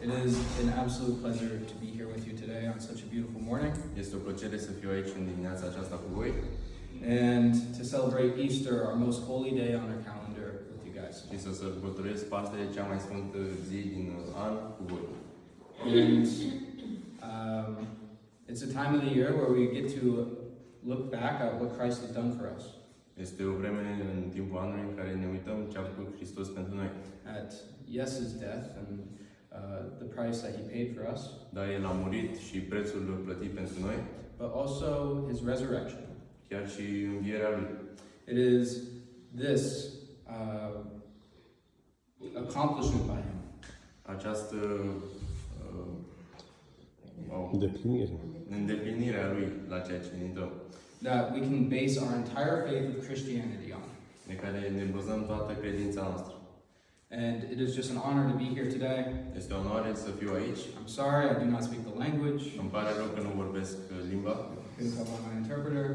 It is an absolute pleasure to be here with you today on such a beautiful morning. Este o plăcere să fiu aici în dimineața aceasta cu voi And to celebrate Easter, our most holy day on our calendar, with you guys. și să sărbătoresc Paștele, cea mai sfântă zi din an, cu voi. And it's a time of the year where we get to look back at what Christ has done for us. Este o vreme în timpul anului în care ne uităm ce a făcut Hristos pentru noi. At Yes's death and the price that he paid for us, Da, El a murit și prețul plătit pentru noi, but also his resurrection. chiar și învierea Lui. It is this accomplishment by him Această Îndeplinire. îndeplinire a Lui la ceea ce ne dăm, that we can base our entire faith of Christianity on. de care ne bazăm toată credința noastră. And it is just an honor to be here today. Este o onoare să fiu aici. I'm sorry I do not speak the language. Îmi pare rău că nu vorbesc limba. Couldn't come on my interpreter,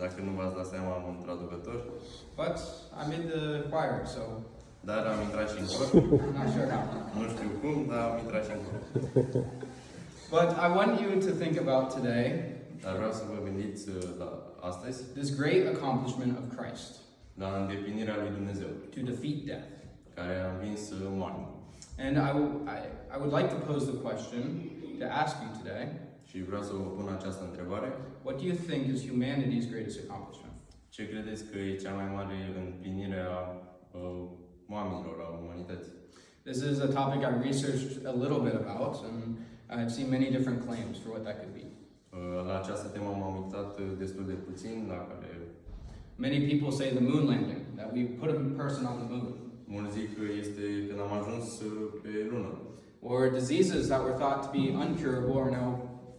Dacă nu v-ați dat seama, am un traducător. but I'm in the choir, so Dar am intrat și în cor. I'm not sure how. Nu știu cum, dar am intrat și în cor. But I want you to think about today Dar vreau să vă gândiți la astăzi, this great accomplishment of Christ la îndeplinirea lui Dumnezeu, to defeat death. care a învins moartea. And I would like to pose the question to ask you today. Și vreau să vă pun această întrebare. What do you think is humanity's greatest accomplishment? Ce credeți că e cea mai mare împlinire a oamenilor, a umanității? This is a topic I researched a little bit about, and I've seen many different claims for what that could be. La această temă m-am uitat destul de puțin, la care Many people say the moon landing, that we put a person on the moon, mulți zic că este când am ajuns pe lună. or diseases that were thought to be uncurable are now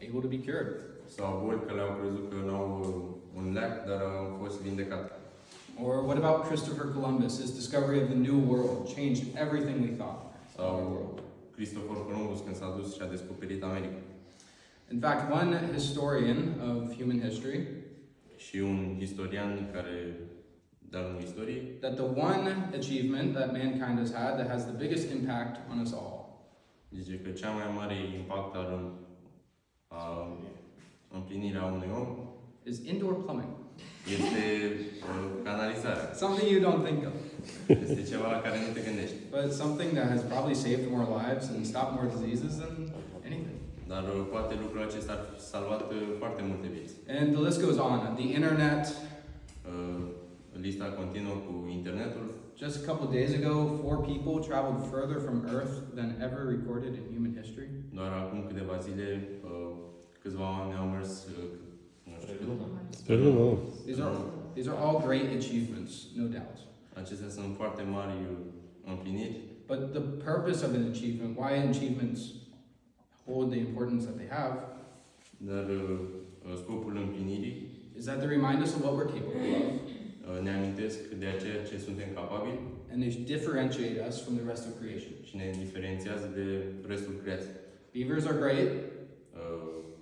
able to be cured. Sau boli că le-au crezut că nu au un leac, dar au fost vindecate. Or what about Christopher Columbus? His discovery of the New World changed everything we thought. Sau Christopher Columbus când s-a dus și a descoperit America. In fact, one historian of human history, Și un historian care de-a lungul istoriei, that the one achievement that mankind has had that has the biggest impact on us all zice că cea mai mare impact al împlinirea unui om is indoor plumbing. este canalizarea. Something you don't think of, Este ceva la care nu te gândești. but something that has probably saved more lives and stopped more diseases than anything. Dar poate lucrul acesta a salvat foarte multe vieți. And the list goes on. The internet, Lista continuă cu internetul. just a couple of days ago, 4 people traveled further from Earth than ever recorded in human history. Doar acum câteva zile câțiva oameni au mers nu știu cât. These are all great achievements, no doubt. Acestea sunt foarte mari împliniri, But the purpose of an achievement, why achievements hold the importance that they have, dar scopul împlinirii is that they remind us of what we're capable of, ne amintesc de ceea ce suntem capabili and they differentiate us from the rest of creation. și ne diferențiază de restul creației. Beavers are great.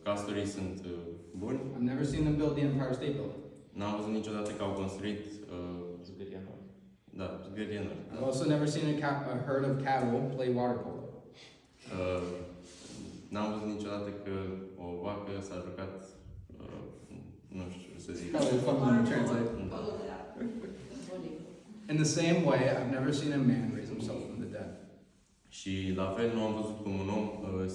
Castorii sunt buni. I've never seen them build the Empire State Building. N-am văzut niciodată că au construit zgârienuri. I've also never seen a herd of cattle play water polo. N-am văzut niciodată că o vacă s-a jucat, nu știu să zic. Probably fun to translate. In the same way, I've never seen a man raise himself from the dead. Și la fel nu am văzut cum un om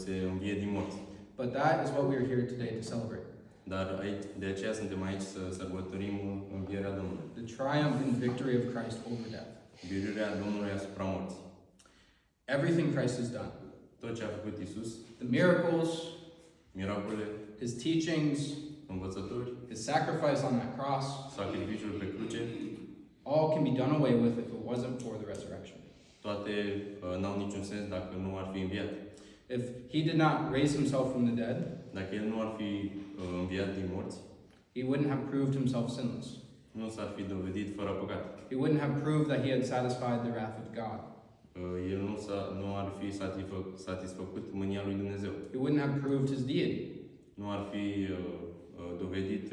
se învie din morți. But that is what we are here today to celebrate. Dar aici, de aceea suntem aici să sărbătorim învierea Domnului. The triumph and victory of Christ over death. Biruirea Domnului asupra morții. Everything Christ has done. Tot ce a făcut Isus, The miracles, miracole, his teachings, învățături, his sacrifice on that cross, sacrificiul pe cruce, all can be done away with if it wasn't for the resurrection. toate n-au niciun sens dacă nu ar fi înviat. If he did not raise himself from the dead, Dacă El nu ar fi înviat din morți, he wouldn't have proved himself sinless. nu s-ar fi dovedit fără păcat. He wouldn't have proved that he had satisfied the wrath of God. El nu ar fi satisfăcut mânia lui Dumnezeu. He wouldn't have proved his deity. Nu ar fi dovedit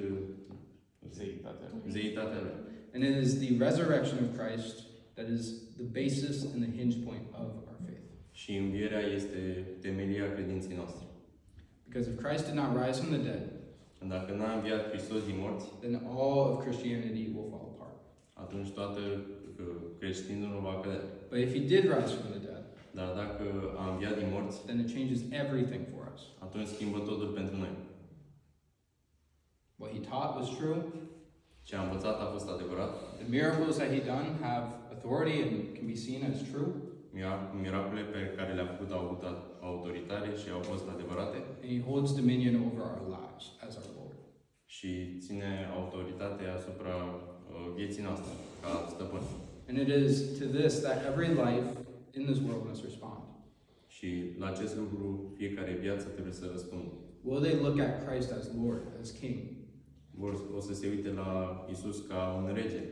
zeitatea lui. And it is the resurrection of Christ that is the basis and the hinge point of our faith. Și învierea este temelia credinței noastre. Because if Christ did not rise from the dead, Dacă n-a înviat Hristos din morți, then all of Christianity will fall apart. atunci toată creștinul va cădea. But if he did rise from the dead, Dar dacă a înviat din morți, then it changes everything for us. atunci schimbă totul pentru noi. What he taught was true. Ce a învățat a fost adevărat. The miracles that he done have authority and can be seen as true. Miracolele pe care le-a făcut au avut autoritate și au fost adevărate. And he holds dominion over our lives as our Lord. Și ține autoritate asupra vieții noastre ca stăpân. And it is to this that every life in this world must respond. Și la acest lucru fiecare viață trebuie să răspundă. Will they look at Christ as Lord, as King, O să se uite la Isus ca un rege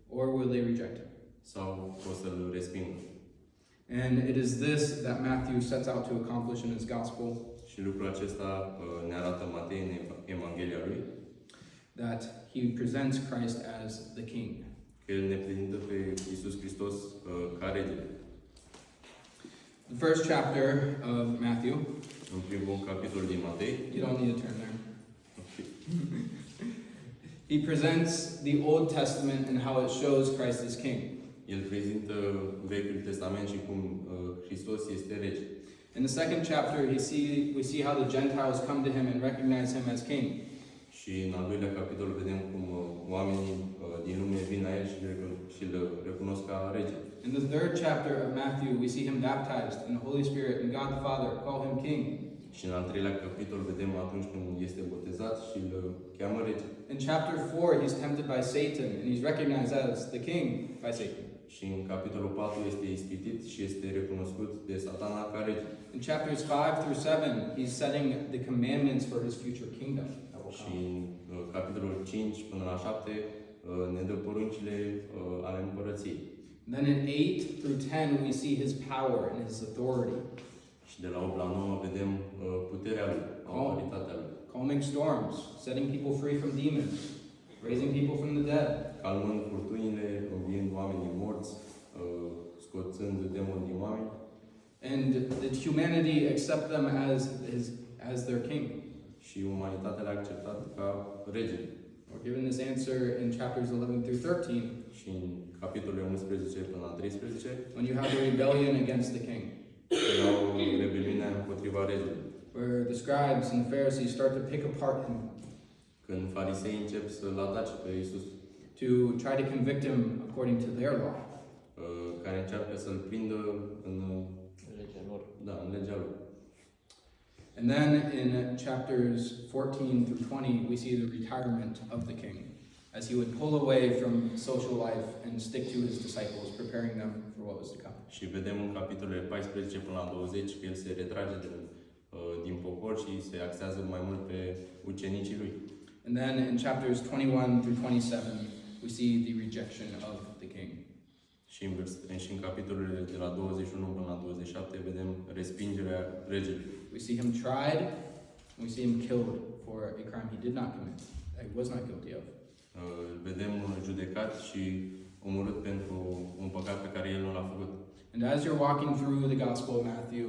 or will they reject him? sau o să-l respingă. And it is this that Matthew sets out to accomplish in his gospel, Și lucrul acesta ne arată Matei în Evanghelia lui, that he presents Christ as the King. că el ne prezintă pe Isus Hristos ca rege. The first chapter of Matthew, În primul capitol din Matei, you don't need to turn there. He presents the Old Testament and how it shows Christ as King. el prezintă Vechiul Testament și cum Hristos este rege. In the second chapter, we see how the Gentiles come to him and recognize him as King. Și în al doilea capitol vedem cum oamenii din lume vin la el și îl recunosc ca rege. In the third chapter of Matthew, we see him baptized in the Holy Spirit and God the Father call him King. Și în al treilea capitol vedem atunci când este botezat și îl cheamă rege. In chapter 4, he's tempted by Satan and he's recognized as the king by Satan. Și în capitolul 4 este ispitit și este recunoscut de Satana ca rege. In chapters 5 through 7, he's setting the commandments for his future kingdom that will Și come. în capitolul 5 până la 7 ne dă poruncile ale împărăției. Then in 8 through 10, we see his power and his authority, Și de la 8 la 9 vedem puterea lui, autoritatea lui. calming storms, setting people free from demons, raising people from the dead. Calmând furtunile, înviind oamenii morți, scoțând demoni din oameni. And the humanity accept them as their king. Și umanitatea le-a acceptat ca rege. We're given this answer in chapters 11 through 13, Și în capitolul 11 până la 13, when you have the rebellion against the king, erau rebeliunea împotriva regelui. where the scribes and the Pharisees start to pick apart him, Când farisei încep să-l atace pe Iisus, to try to convict him according to their law. care încearcă să-l prindă în legea lui. And then in chapters 14 through 20, we see the retirement of the king, as he would pull away from social life and stick to his disciples, preparing them for what was to come. Și vedem în capitolele 14 până la 20 că el se retrage din popor și se axează mai mult pe ucenicii lui. And then in chapters 21 through 27, we see the rejection of the king. Și în capitolele de la 21 până la 27 vedem respingerea regelui. We see him tried, and we see him killed for a crime he did not commit, that he was not guilty of. Îl vedem judecat și omorât pentru un păcat pe care el nu l-a făcut. And as you're walking through the Gospel of Matthew,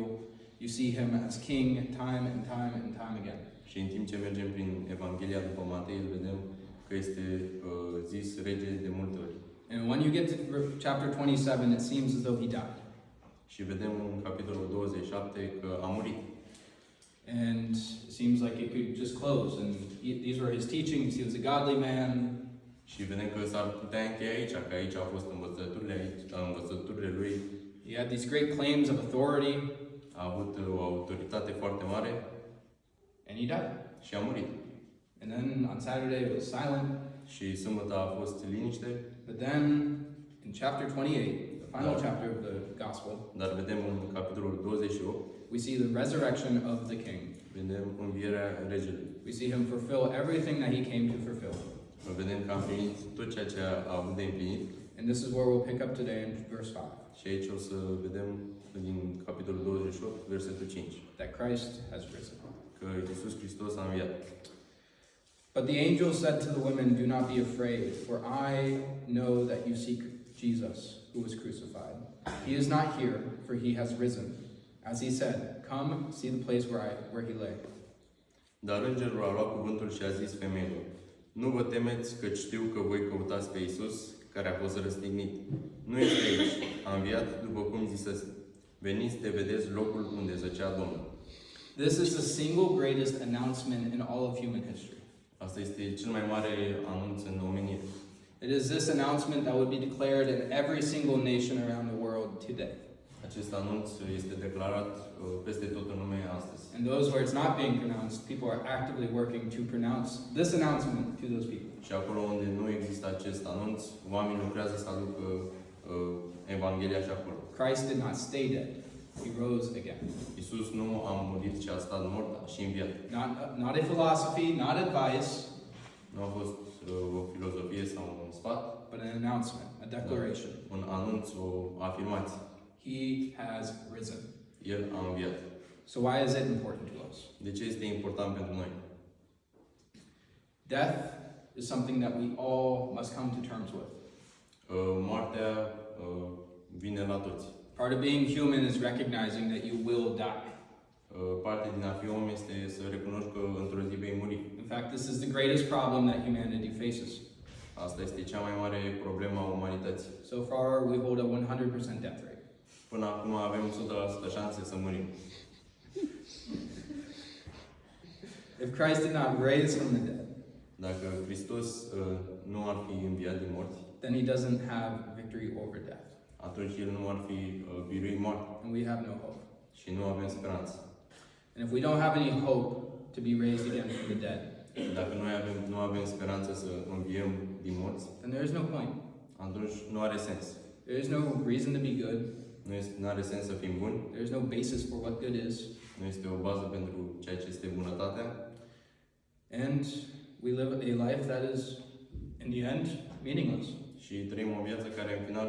you see him as king time and time and time again. Și în timp ce mergem prin Evanghelia după Matei, îl vedem că este zis rege de multe ori. And when you get to chapter 27, it seems as though he died. Și vedem în capitolul 27 că a murit. And it seems like it could just close. And these were his teachings. He was a godly man. Și vedem că s-ar putea încheia aici, că aici au fost învățăturile lui. He had these great claims of authority. A avut o autoritate foarte mare And he died. și a murit. And then on Saturday it was silent. Și sâmbătă a fost liniște. But then in chapter 28, the final chapter of the Gospel, Dar vedem în capitolul 28, we see the resurrection of the king. vedem învierea regelui. We see him fulfill everything that he came to fulfill. Vedem că a împlinit tot ceea ce a avut de împlinit. And this is where we'll pick up today in verse 5. Și aici o să vedem din capitolul 28, versetul 5, That Christ has risen. că Iisus Hristos a înviat. But the angel said to the women, "Do not be afraid, for I know that you seek Jesus, who was crucified. He is not here, for he has risen, As he said, come see the place where he lay. Dar îngerul a luat cuvântul și a zis femeilor: Nu vă temeți, că știu că voi căutați pe Iisus, care a fost răstignit. Nu este aici, a înviat după cum zisese. Veniți de vedeți locul unde zăcea Domnul. This is the single greatest announcement in all of human history. Asta este cel mai mare anunț în omenire. It is this announcement that would be declared in every single nation around the world today. Acest anunț este declarat peste tot în lume astăzi. And those where it's not being pronounced, people are actively working to pronounce this announcement to those people. Și acolo unde nu există acest anunț, oamenii lucrează să aducă Evanghelia și acolo. Christ did not stay dead. He rose again. Iisus nu a murit și a stat mort, dar și înviat. Not a philosophy, not advice, Nu a fost o filozofie sau un sfat, but an announcement, a declaration. un anunț, o afirmație. He has risen. El a înviat. So why is it important to us? De ce este important pentru noi? Death is something that we all must come to terms with. Moartea vine la toți. Part of being human is recognizing that you will die. Parte din a fi om este să recunoști că într-o zi vei muri. In fact, this is the greatest problem that humanity faces. Asta este cea mai mare problemă a umanității. So far, we hold a 100% death rate. Până acum avem 100% șanse să murim. If Christ did not raise from the dead, Dacă Hristos nu ar fi înviat din morți, then he doesn't have victory over death. atunci El nu ar fi biruit moartea And we have no hope. și nu avem speranță. And if we don't have any hope to be raised again from the dead, Dacă noi nu avem speranță să înviem din morți, then there is no point. atunci nu are sens. There is no reason to be good. Nu are sens să fim buni, There is no basis for what good is. nu este o bază pentru ceea ce este bunătatea And we live a life that is, in the end, meaningless. și trăim o viață care în final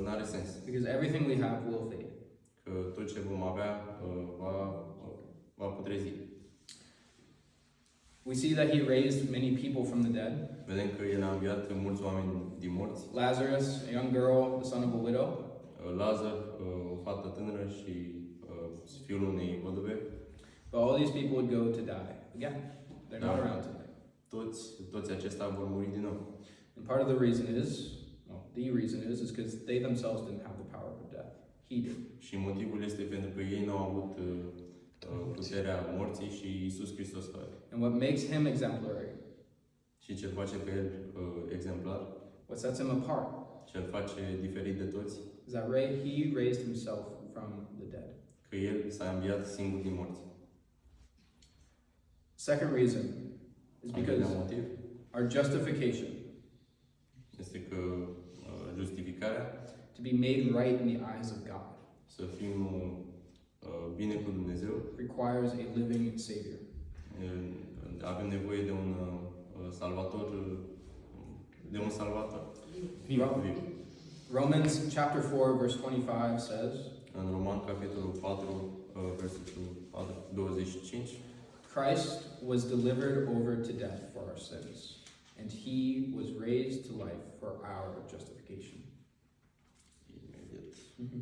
nu are sens. Because everything we have will fade. Că tot ce vom avea va putrezi. We see that he raised many people from the dead. Vedem că El a înviat mulți oameni din morți. Lazarus, a young girl, the son of a widow. Lazar, o fată tânără și fiul unei văduve. But all these people would go to die again. They're not around today. Toți aceștia vor muri din nou. And part of the reason is, well, the reason is because they themselves didn't have the power of death. He did. Și motivul este pentru că ei nu au avut puterea morții și Iisus Hristos are. And what makes him exemplary, Și ce face pe El exemplar, what sets him apart, ce îl face diferit de toți, is that he raised himself from the dead. că El s-a înviat singur din morți. Second reason is Al because doilea motiv our justification, este că justificarea, to be made right in the eyes of God, să fim bine cu Dumnezeu, requires a living Savior. avem nevoie de un salvator, viu. Romans chapter 4 verse 25 says, În Roman, capitolul 4, versetul 25, Christ was delivered over to death for our sins, and he was raised to life for our justification. imediat. Mhm.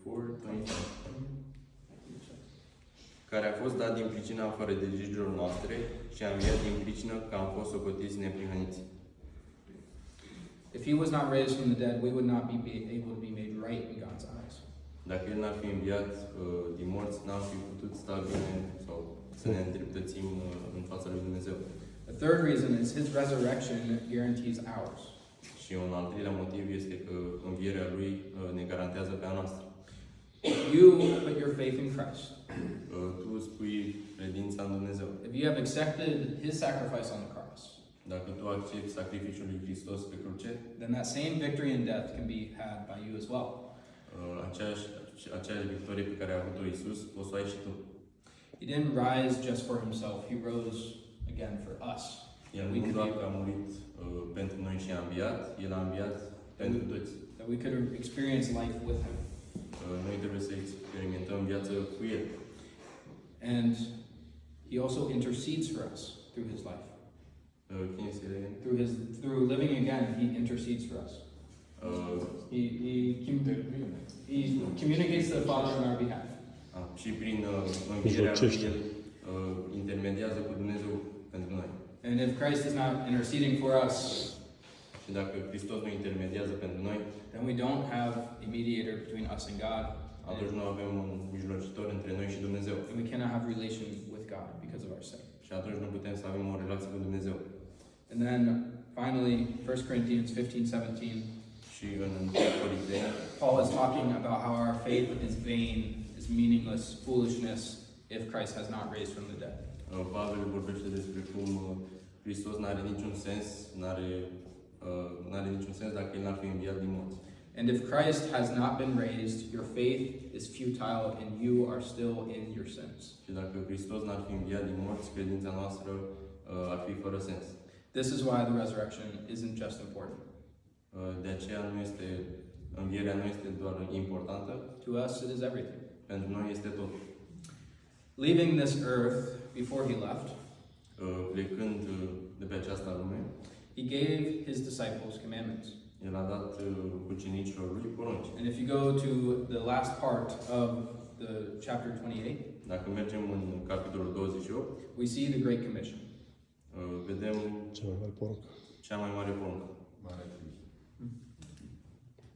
4:25, care a fost dat din pricina fără de legilor noastre și a înviat din pricină că am fost socotiți neprihăniți. If he was not raised from the dead, we would not be able to be made right in God's eyes. Dacă El n-ar fi înviat din morți, n-am fi putut sta bine sau să ne îndreptățim în fața lui Dumnezeu. The third reason is his resurrection guarantees ours. Și un al treilea motiv este că învierea Lui ne garantează pe a noastră. You put your faith in Christ. Tu spui credința în Dumnezeu. If you have accepted his sacrifice on the cross, Dacă tu accepti sacrificiul lui Hristos pe cruce, then that same victory in death can be had by you as well. aceeași victorie pe care a avut-o Iisus, o să o ai și tu. He didn't rise just for himself, he rose again for us. El nu doar că a murit pentru noi și a înviat, El a înviat pentru toți. That we could experience life with him. Noi trebuie să experimentăm viața cu El. And he also intercedes for us through his life. Cine se Through living again, he intercedes for us. He communicates to the Father on our behalf. Și prin învierea lui, El intermediază cu Dumnezeu pentru noi. And if Christ is not interceding for us, Și dacă Hristos nu intermediază pentru noi, then we don't have a mediator between us and God. atunci nu avem un mijlocitor între noi și Dumnezeu. And we cannot have relation with God because of our sin. Și atunci nu putem să avem o relație cu Dumnezeu. And then finally, 1 Corinthians 15:17, Și în 1 Corinteni, Paul is talking about how our faith is vain, is meaningless, foolishness, if Christ has not raised from the dead. Pavel vorbește despre cum Hristos n-are niciun sens, n-are niciun sens dacă El n-ar fi înviat din morți. And if Christ has not been raised, your faith is futile and you are still in your sins. Și dacă Hristos n-ar fi înviat din morți, credința noastră ar fi fără sens. This is why the resurrection isn't just important. De aceea învierea nu este doar importantă, To us, it is everything. pentru noi este tot. Leaving this earth before he left, Plecând de pe această lume, he gave his disciples commandments. El a dat ucenicilor lui porunci. And if you go to the last part of the chapter 28, Dacă mergem în capitolul 28, we see the Great Commission. vedem Cea mai mare poruncă. cea mai mare poruncă.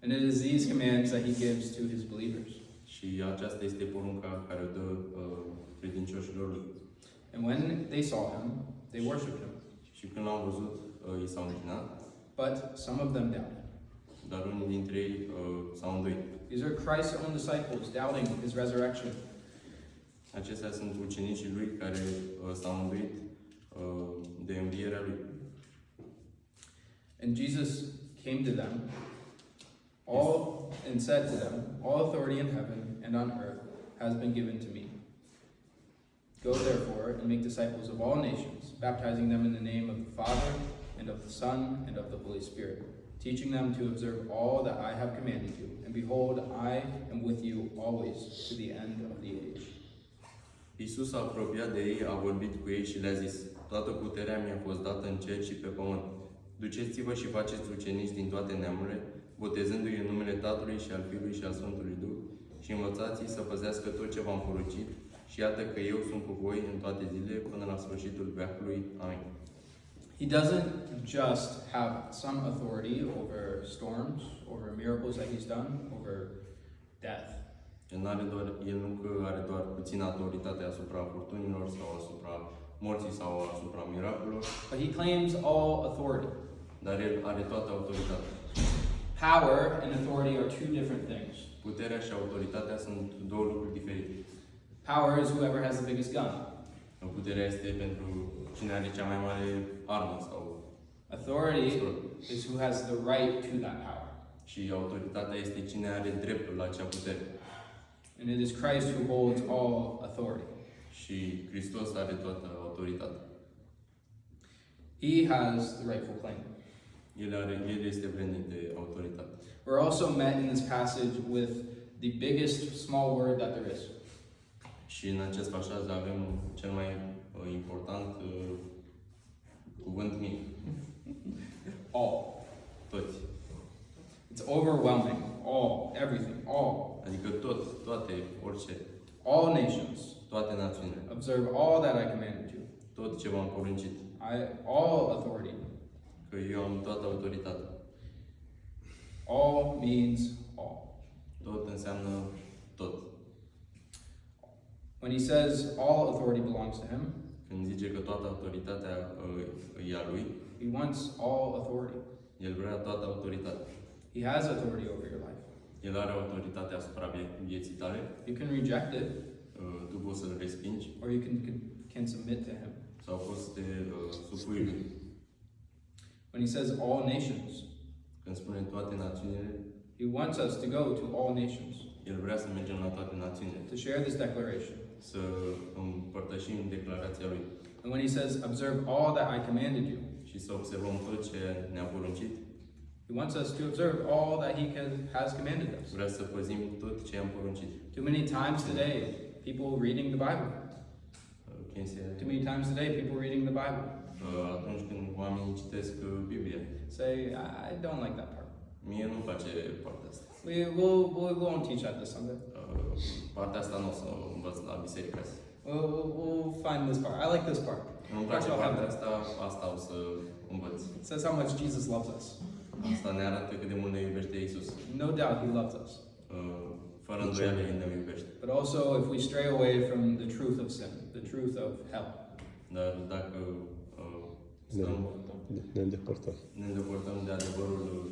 And it is these commands that he gives to his believers. Și aceasta este porunca care o dă credincioșilor lui. And when they saw him, they worshipped him. Și când l-au văzut, ei s-au închinat, But some of them doubted. dar unii dintre ei s-au îndoit. These are Christ's own disciples doubting his resurrection. Acestea sunt ucenicii lui care s-au îndoit de învierea lui. And Jesus came to them and said to them, all authority in heaven and on earth has been given to me. Go therefore and make disciples of all nations, baptizing them in the name of the Father and of the Son and of the Holy Spirit, teaching them to observe all that I have commanded you. And behold, I am with you always to the end of the age. Iisus s-a apropiat de ei, a vorbit cu ei și le-a zis: Toată puterea mi-a fost dată în cer și pe pământ. Duceți-vă și faceți ucenici din toate neamurile, botezându-i în numele Tatălui și al Fiului și al Sfântului Duh, și învățați-i să păzească tot ce v-am poruncit, și iată că eu sunt cu voi în toate zilele până la sfârșitul veacului. Amin. He doesn't just have some authority over storms, over miracles that he's done, over death. El nu că are doar puțină autoritate asupra furtunilor sau asupra morții sau asupra miracolelor, But he claims all authority. dar El are toată autoritatea. Power and authority are two different things. Puterea și autoritatea sunt două lucruri diferite. Power is whoever has the biggest gun. Puterea este pentru cine are cea mai mare armă sau Authority is who has the right to that power. și autoritatea este cine are dreptul la acea putere. And it is Christ who holds all authority. Și Hristos are toată autoritatea. He has the rightful claim. El este vrednic de autoritate. We're also met in this passage with the biggest small word that there is. Și în acest pasaj avem cel mai important cuvânt mic. All. Toți. It's overwhelming. All. Everything. All. Adică tot, toate, orice, All nations. toate națiunile. Observe all that I commanded you. Tot ce v-am poruncit. All authority. Că eu am toată autoritatea. All means all. Tot înseamnă tot. When he says all authority belongs to him, Când zice că toată autoritatea e a lui, he wants all authority. el vrea toată autoritatea. He has authority over your life. El are autoritate asupra vieții tale. You can reject it, Tu poți să-l respingi or you can submit to him. sau poți să te supui lui. When he says all nations, Când spune toate națiunile, he wants us to go to all nations el vrea să mergem la toate națiunile, to share this declaration. să împărtășim declarația lui And when he says observe all that I commanded you, și să observăm tot ce ne-a poruncit. he wants us to observe all that he has commanded us. Vrea să păzim tot ce am poruncit. Too many times today, people reading the Bible. Too many times today, people reading the Bible Atunci când oamenii citesc Biblia, say, I don't like that part. Mie nu-mi place partea asta. We won't teach that this Sunday. Partea asta nu o să o învăț la biserică. We'll find this part. I like this part. Nu-mi place partea asta, asta o să învăț. It says how much Jesus loves us. Asta ne arată cât de mult ne iubește Iisus. No doubt He loves us. Fără îndoială, El ne iubește. But also, if we stray away from the truth of sin, the truth of hell, Dar dacă stăm, Ne îndepărtăm. ne îndepărtăm de adevărul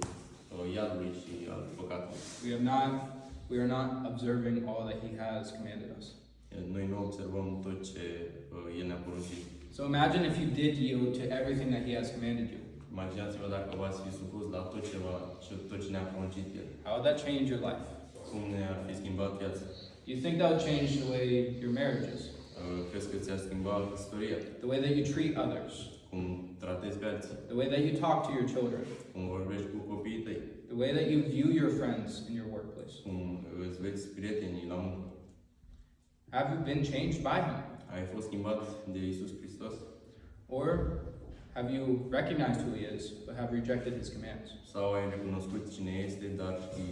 iadului și al păcatului, we are not observing all that He has commanded us. noi nu observăm tot ce El ne-a poruncit. So imagine if you did yield to everything that He has commanded you. Imaginați-vă dacă v-ați fi supus la tot ce ne-a poruncit El. How would that change your life? Cum ne-ar fi schimbat viața? Do you think that would change the way your marriage is? Crezi că ți-a schimbat istoria? The way that you treat others? Cum tratezi pe alții? The way that you talk to your children? Cum vorbești cu copiii tăi? The way that you view your friends in your workplace? Cum îți vezi prietenii la muncă? Have you been changed by Him? Ai fost schimbat de Iisus Hristos? Or have you recognized who He is, but have rejected His commands? Sau ai recunoscut cine este, dar îi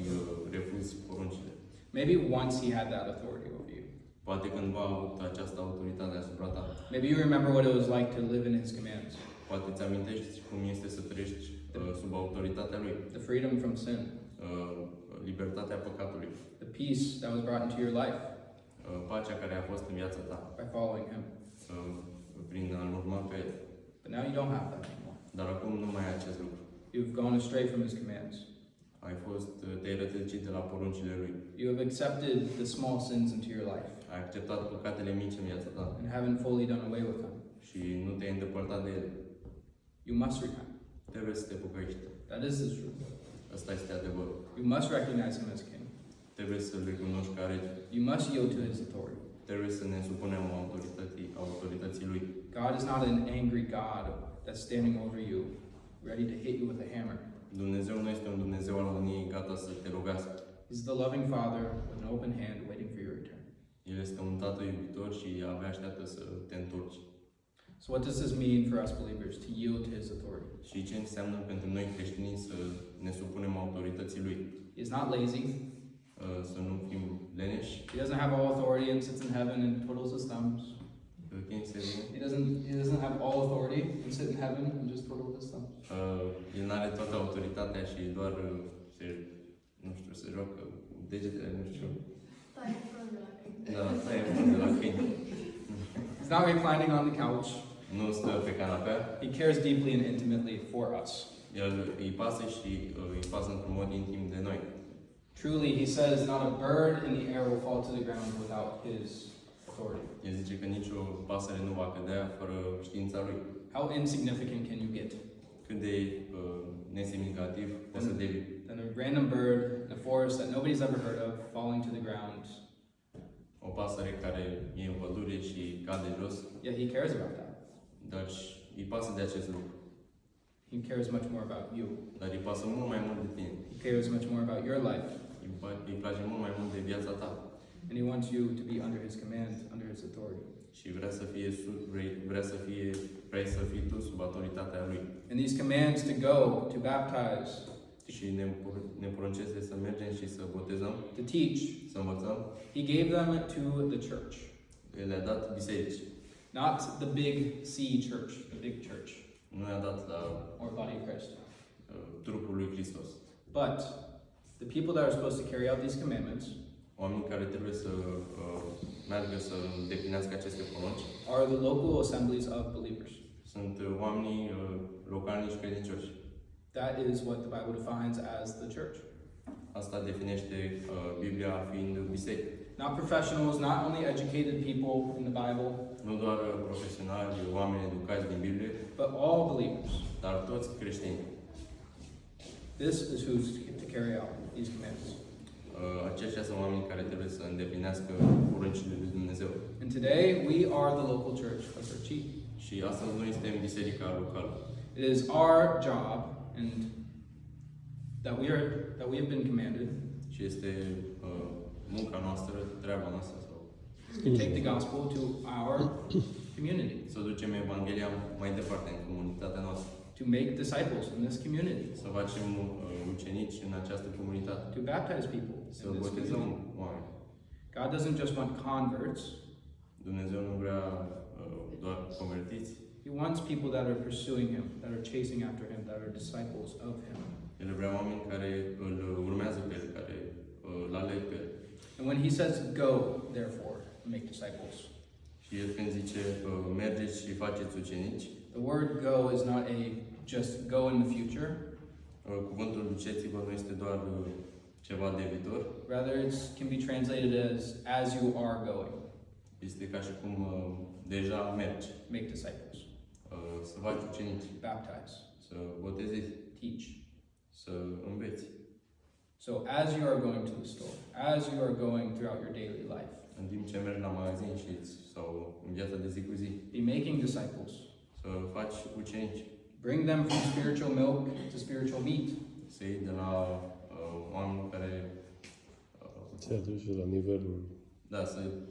refuzi poruncile? Maybe once He had that authority over you. Poate cândva a avut această autoritate asupra ta. Maybe you remember what it was like to live in His commands. Poate îți amintești cum este să trăiești sub autoritatea Lui. The freedom from sin. Libertatea păcatului. The peace that was brought into your life Pacea care a fost în viața ta. by following Him. Prin a-L urma pe El. But now you don't have that anymore. Dar acum nu mai ai acest lucru. You've gone astray from His commands. Te-ai rătăcit de la poruncile Lui. You have accepted the small sins into your life Ai acceptat păcatele mici în viața ta. and haven't fully done away with them. Și nu te-ai îndepărtat de ele. You must repent. Trebuie să te pocăiești. That is the truth. Asta este adevărul. You must recognize Him as King. Trebuie să-L recunoști ca rege. You must yield to His authority. Trebuie să ne supunem autorității Lui. God is not an angry God that's standing over you, ready to hit you with a hammer. Dumnezeu nu este un Dumnezeu al mâniei gata să te lovească. He's the loving Father with an open hand waiting for your return. El este un tată iubitor și abia așteaptă să te întorci. So what does this mean for us believers to yield to His authority? Și ce înseamnă pentru noi creștinii să ne supunem autorității Lui? He's not lazy. Să nu fim leneși. He doesn't have all authority and sits in heaven and twiddles his thumbs. He doesn't have all authority and sit in heaven and just twiddle his thumbs. El n-are toată autoritatea și doar se joacă cu degetele, nu știu. Da, taie frunze de la câini. He's not reclining on the couch. Nu stă pe canapea. He cares deeply and intimately for us. El îi pasă și îi pasă într-un mod intim de noi. Truly, He says, not a bird in the air will fall to the ground without His authority. El zice că nicio pasăre nu va cădea fără știința Lui. How insignificant can you get? Cât de nesemnificativ poți să devii. Than a random bird in the forest that nobody's ever heard of falling to the ground. O pasăre care e în pădure și cade jos. Yet He cares about that. Dar îi pasă de acest lucru. He cares much more about you. Dar îi pasă mult mai mult de tine. He cares much more about your life. Îi place mult mai mult de viața ta. And He wants you to be under His command, under His authority. Și vrea să fii tu sub autoritatea Lui. And these commands to go, to baptize, Și ne poruncește să mergem și să botezăm, to teach, să învățăm. He gave them to the church. El le-a dat bisericii. Not the big C church, the big church, Nu le-a dat la or body of Christ. trupul lui Hristos. But the people that are supposed to carry out these commandments Oamenii care trebuie să meargă să îndeplinească aceste porunci are the local assemblies of believers. sunt oamenii localnici credincioși. That is what the Bible defines as the church. Asta definește Biblia fiind biserică. Not professionals, not only educated people in the Bible, Nu doar profesionali, oameni educați din Biblie, but all believers. dar toți creștini. This is who's to carry out these commandments. Aceștia sunt oameni care trebuie să îndeplinească poruncile lui Dumnezeu. And today we are the local church of Cerci. Și astăzi noi suntem biserica locală. It is our job and that we have been commanded Și este munca noastră, treaba noastră to take the gospel to our community. să ducem Evanghelia mai departe în comunitatea noastră. to make disciples in this community, să facem ucenici în această comunitate, to baptize people să in this botezăm community. oameni. God doesn't just want converts, Dumnezeu nu vrea doar convertiți, He wants people that are pursuing Him, that are chasing after Him, that are disciples of Him. El vrea oameni care îl urmează pe El, care îl aleg pe El. And when He says, go, therefore, and make disciples, Și El când zice, mergeți și faceți ucenici, the word go is not a just go in the future. cuvântul duceți-vă nu este doar ceva de viitor, Rather, it can be translated as you are going, este ca și cum deja mergi, make disciples, să faci ucenici, baptize, să botezezi, teach. să înveți. So as you are going to the store, as you are going throughout your daily life, În timp ce mergi la magazin sau în viața de zi cu zi, be making disciples. să faci ucenici, Bring them from spiritual milk to spiritual meat. să iei de la oameni care, Se aduce la nivelul da,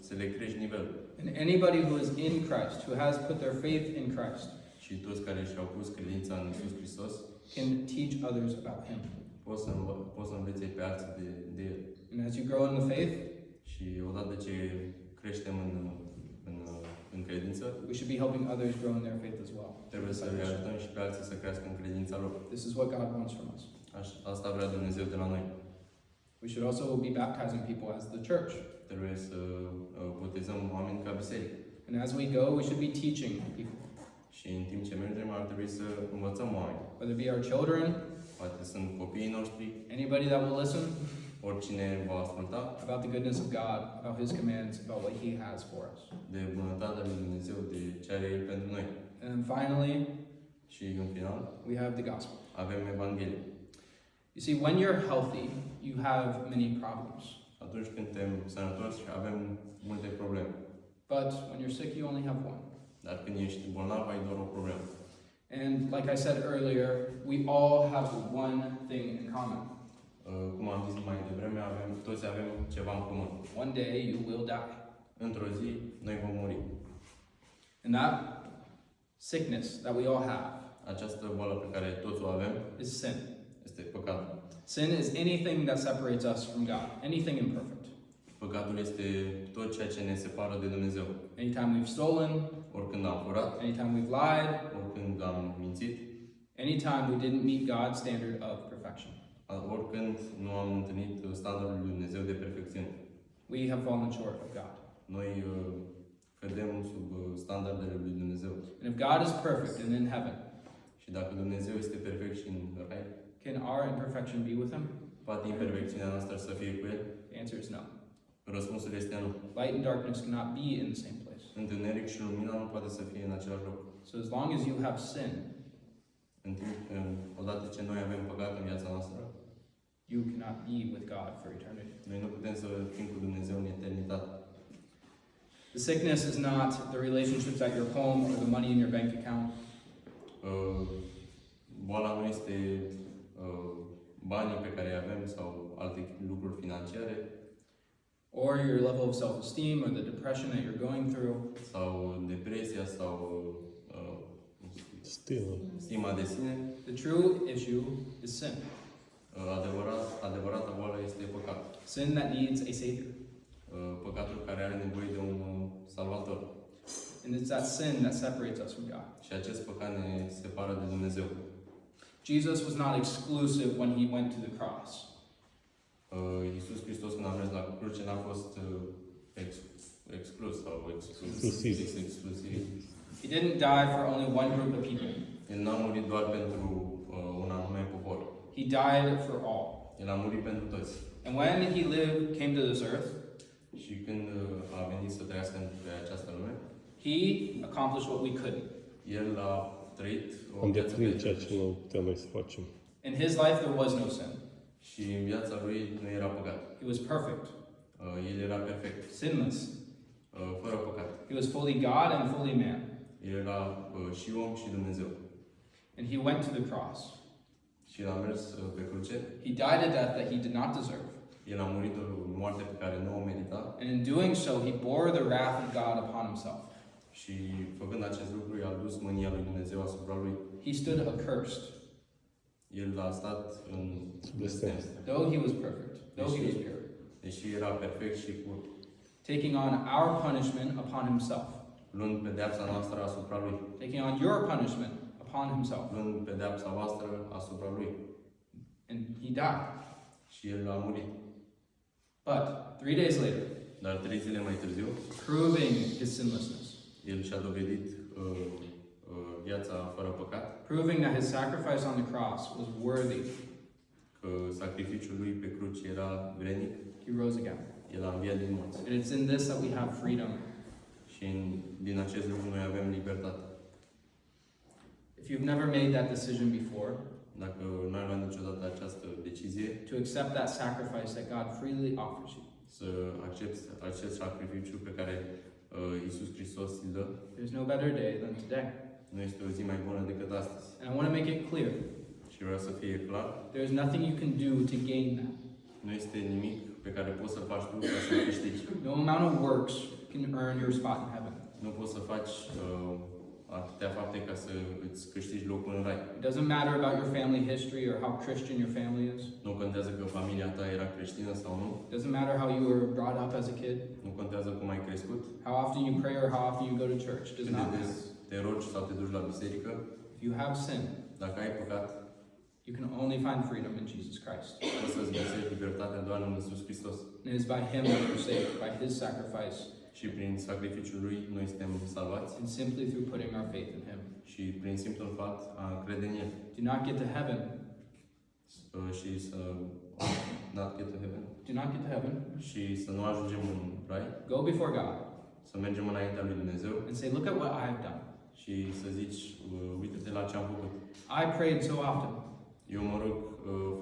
să le crești nivelul. And anybody who is in Christ, who has put their faith in Christ, Și toți care și-au pus credința în Iisus Hristos, can teach others about Him. poți să învețe pe alții de El. And as you grow in the faith, Și odată ce creștem în credință, we should be helping others grow in their faith as well. trebuie să le ajutăm și pe alții să crească în credința lor. This is what God wants from us. Asta vrea Dumnezeu de la noi. We should also be baptizing people as the church. Trebuie să botezăm oameni ca biserică. And as we go, we should be teaching people, Și în timp ce mergem ar trebui să învățăm oameni. whether it be our children, Poate sunt copiii noștri, anybody that will listen, oricine va asculta about the goodness of God, about His commands, about what He has for us. de bunătatea lui Dumnezeu, de ce are El pentru noi. And then finally, Și în final we have the gospel. avem Evanghelie. You see, when you're healthy, you have many problems. Atunci când suntem sănătoși avem multe probleme. But when you're sick, you only have one. Dar când ești bolnav ai doar o problemă. And like I said earlier, we all have one thing in common. Cum am zis mai devreme, toți avem ceva în comun. One day you will die. Într-o zi noi vom muri. And that sickness that we all have Această boală pe care toți o avem is sin. este păcatul. Sin is anything that separates us from God, anything imperfect. Păcatul este tot ceea ce ne separă de Dumnezeu. Anytime we've stolen, Oricând am furat, anytime we've lied, oricând am mințit, anytime we didn't meet God's standard of perfection. oricând nu am întâlnit standardul lui Dumnezeu de perfecțiune. We have fallen short of God. Noi cădem sub standardele lui Dumnezeu. And if God is perfect and in heaven, Și dacă Dumnezeu este perfect și în rai, can our imperfection be with Him? poate imperfecțiunea noastră să fie cu El? The answer is no. Răspunsul este nu. Light and darkness cannot be in the same place. Întuneric și lumina nu poate să fie în același loc. So as long as you have sin, Odată ce noi avem păcat în viața noastră, you cannot be with God for eternity. noi nu putem să fim cu Dumnezeu în eternitate. The sickness is not the relationships at your home or the money in your bank account. Boala nu este banii pe care îi avem sau alte lucruri financiare Or your level of self-esteem or the depression that you're going through. sau depresia sau stilul. stima de sine. The true issue is sin. Adevărata boală este păcat. Sin that needs a Savior. Păcatul care are nevoie de un salvator. And it's that sin that separates us from God. Și acest păcat ne separă de Dumnezeu. Jesus was not exclusive when He went to the cross. Iisus Hristos când a mers la cruce n-a fost exclus sau exclusiv. He didn't die for only one group of people. El n-a murit doar pentru un anume popor. He died for all. El a murit pentru toți. And when He came to this earth, Și când a venit să trăiască pe această lume, He accomplished what we couldn't. El a trăit o Am viață deplinit ceea ce perfectă. nu puteam noi să facem. In His life there was no sin. Și în viața lui nu era păcat. He was perfect, El era perfect, sinless. fără păcat. He was fully God and fully man. El era și om și Dumnezeu. And He went to the cross. Și el a mers pe cruce. He died a death that He did not deserve. El a murit o moarte pe care nu o merita. And in doing so, He bore the wrath of God upon Himself. Și făcând acest lucru, i-a dus mânia lui Dumnezeu asupra lui. He stood accursed. El a stat în blestem. Though he was perfect, though he was pure. Deși era perfect și pur. Taking on our punishment upon himself. Luând pedeapsa noastră asupra lui. Taking on your punishment upon himself. Luând pedeapsa voastră asupra lui. And he died. Și el a murit. But 3 days later, Dar 3 zile mai târziu, proving his sinlessness, el și-a dovedit viața fără păcat, proving that his sacrifice on the cross was worthy, că sacrificiul lui pe cruce era vrednic, he rose again. el a înviat din morți. And it's in this that we have freedom. Și din acest lucru noi avem libertate. If you've never made that decision before, Dacă nu ai luat niciodată această decizie, to accept that sacrifice that God freely offers you, să accepti acest sacrificiu pe care Iisus Hristos îl dă, there's no better day than today. nu este o zi mai bună decât astăzi. And I want to make it clear, Și vreau să fie clar, there's nothing you can do to gain that. nu este nimic pe care poți să faci tu ca să câștigi. No amount of works can earn your spot in heaven. Nu poți să faci atâtea fapte ca să îți câștigi locul în rai. It doesn't matter about your family history or how Christian your family is. Nu contează că familia ta era creștină sau nu. It doesn't matter how you were brought up as a kid, Nu contează cum ai crescut. how often you pray or how often you go to church. It does Cât de not des matter. te rogi sau te duci la biserică. If you have sin, Dacă ai păcat, you can only find freedom in Jesus Christ. poți să-ți găsești libertatea doar în Iisus Hristos. And it is by Him that we're saved, by His sacrifice, Și prin sacrificiul Lui noi suntem salvați. and simply through putting our faith in Him. Și prin simplul fapt a crede în El. Do not get to heaven. Și să not get to heaven. Do not get to heaven. Și să nu ajungem în rai. Go before God Să mergem înaintea lui Dumnezeu. and say, look at what I have done. Și să zici, uite-te la ce am făcut. I prayed so often. Eu mă rog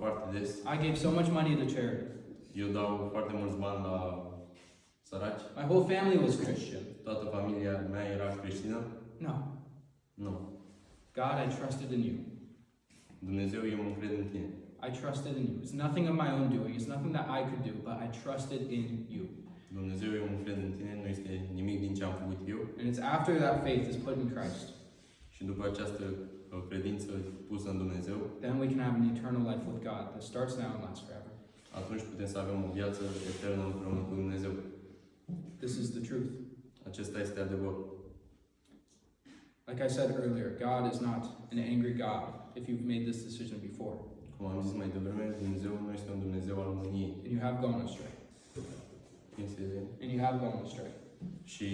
foarte des. I gave so much money to charity. Eu dau foarte mulți bani la săraci. My whole family was Christian. Toată familia mea era creștină. No. Nu. God, I trusted in you. Dumnezeu, eu mă încred în tine. I trusted in you. It's nothing of my own doing. It's nothing that I could do, but I trusted in you. Dumnezeu, eu mă încred în tine. Nu este nimic din ce am făcut eu. And it's after that faith is put in Christ, Și după această credință pusă în Dumnezeu, then we can have an eternal life with God that starts now and lasts forever. atunci putem să avem o viață eternă împreună cu Dumnezeu. This is the truth. Acesta este adevărul. Like I said earlier, God is not an angry God if you've made this decision before Cum am zis mai devreme, Dumnezeu nu este un Dumnezeu al mâniei. and you have gone astray. And you have gone astray. Și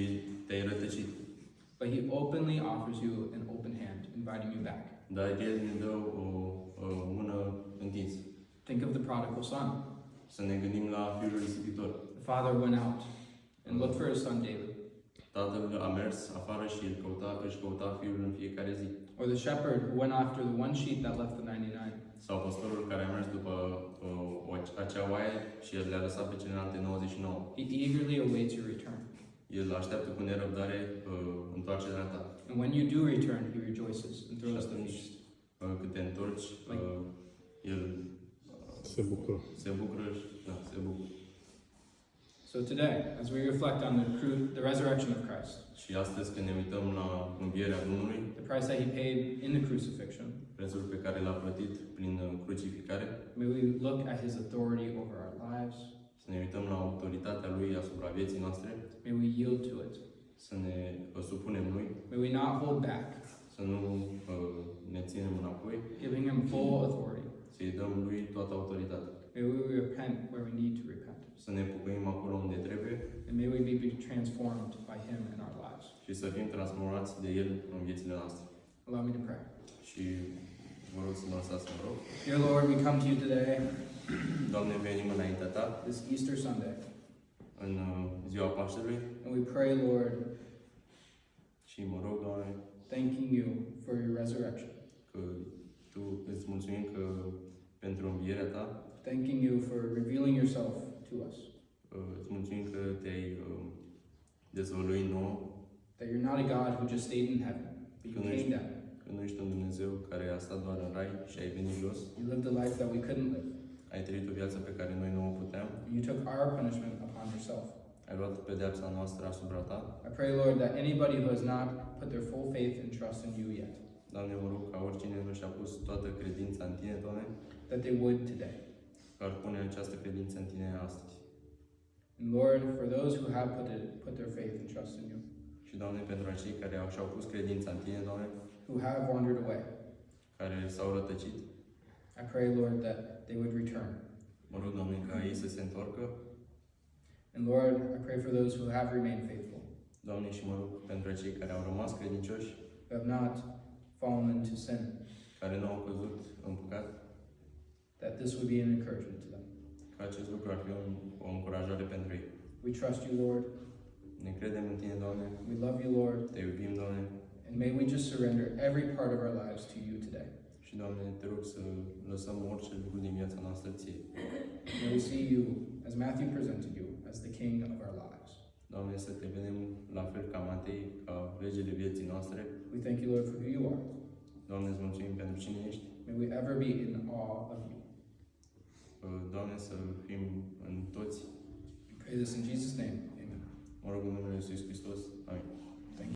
te-ai rătăcit. But He openly offers you an open hand, inviting you back. Dar El ne dă o mână întinsă. Think of the prodigal son. Să ne gândim la Fiul Risipitor. The father went out and looked for his son David. Tatăl a mers afară și își căuta fiul în fiecare zi. Or the shepherd who went after the one sheep that left the 99. Sau păstorul care a mers după acea oaie și el le-a lăsat pe celelalte 99. He eagerly awaits your return. El așteaptă cu nerăbdare întoarcerea ta. And when you do return, He rejoices and throws the feast. Când te întorci, el Se bucură. se bucură și se bucură. So today, as we reflect on the resurrection of Christ, Și astăzi când ne uităm la învierea Domnului, the price that He paid in the crucifixion, prețul pe care l-a plătit prin crucificare, may we look at His authority over our lives. să ne uităm la autoritatea Lui asupra vieții noastre, May we yield to it. să ne supunem Lui, May we not hold back, să nu ne ținem înapoi, giving Him full authority. să-i dăm Lui toată autoritatea. May we repent where we need to repent. Să ne pocăim acolo unde trebuie And may we be transformed by Him in our lives. și să fim transformați de El în viețile noastre. Allow me to pray. Și vă rog să mă lăsați să mă rog. Dear Lord, we come to You today, Doamne, venim înaintea Ta this Easter Sunday, în ziua Paștelui and we pray, Lord, și mă rog, Doamne, thanking You for Your resurrection, că Tu îți mulțumim că pentru învierea Ta, thanking You for revealing Yourself to us, îți mulțumim că Te-ai dezvăluit nouă, that You're not a God who just stayed in heaven, but You came down. că nu ești un Dumnezeu care a stat doar în rai și ai venit jos, You lived a life that we couldn't live. ai trăit o viață pe care noi nu o puteam, You took our punishment upon Yourself. Ai luat pedeapsa noastră asupra Ta. I pray, Lord, that anybody who has not put their full faith and trust in you yet, Doamne, mă rog ca oricine nu și-a pus toată credința în Tine, Doamne, that they would today. că ar pune această credință în Tine astăzi. And Lord, for those who have put their faith and trust in you, Și, Doamne, pentru acei care și-au pus credința în Tine, Doamne, who have wandered away, care s-au rătăcit, I pray, Lord, that they would return. mă rog, Doamne, ca ei să se întoarcă. And Lord, I pray for those who have remained faithful, Doamne, și mă rog pentru acei care au rămas credincioși, who have not fallen into sin, care nu au căzut în păcat, that this would be an encouragement to them. că acest lucru ar fi o încurajare pentru ei. We trust you, Lord. Ne credem în Tine, Doamne, We love you, Lord. Te iubim, Doamne, And may we just surrender every part of our lives to you today. și, Doamne, Te rog să lăsăm orice lucru din viața noastră Ție. May we see you, as Matthew presented you, as the King of our lives. Doamne, să Te vedem la fel ca Matei, ca regele vieții noastre. We thank you, Lord, for who you are. Doamne, îți mulțumim pentru cine ești. May we ever be in awe of you. Doamne, să fim în toți. We pray this in Jesus' name. Amen. Mă rog în numele Lui Iisus Hristos. Amin.